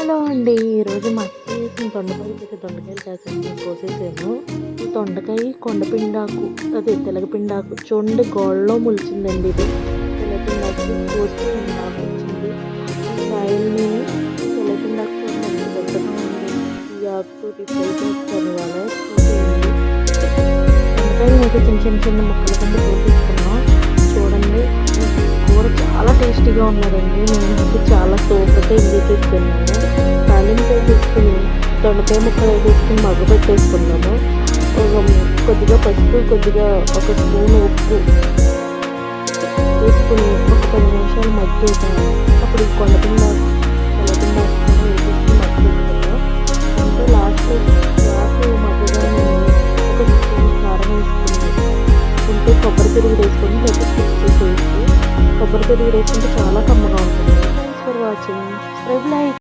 Hello అండి. ఈరోజు మా అత్త చేసిన దొండకాయలు కాసండి కోసేసాను. ఈ దొండకాయ కొండపిండాకు, అదే తెలగపిండాకు చూడండి, గోడలో మొలిచిందండి. ఇది తెలగపిండాకు కోసి నాకు వచ్చింది. ఈ కాయల్ని తెలగపిండాకు చూడండి పెద్దగా ఉంది. ఈ ఆకుతోటి ఫ్రై చేస్తాను ఇవాళ, చూసేయండి. దొండకాయలు అయితే చిన్న చిన్న చిన్న ముక్కల కింద కోసేసుకున్నాం. చూడండి, కూర చాలా టేస్టీగా ఉన్నదండి. నేను చాలా సూపర్గా ఎంజాయ్ చేస్తున్నాను. తాలింపు వేసేసుకుని దొండకాయ ముక్కలు వేసేసుకుని మగ్గపెట్టేసుకున్నాము. కొద్దిగా పసుపు, కొద్దిగా ఒక స్పూన్ ఉప్పు వేసుకుని ఒక 10 నిమిషాలు మగ్గాక అప్పుడు కొండపిండాకు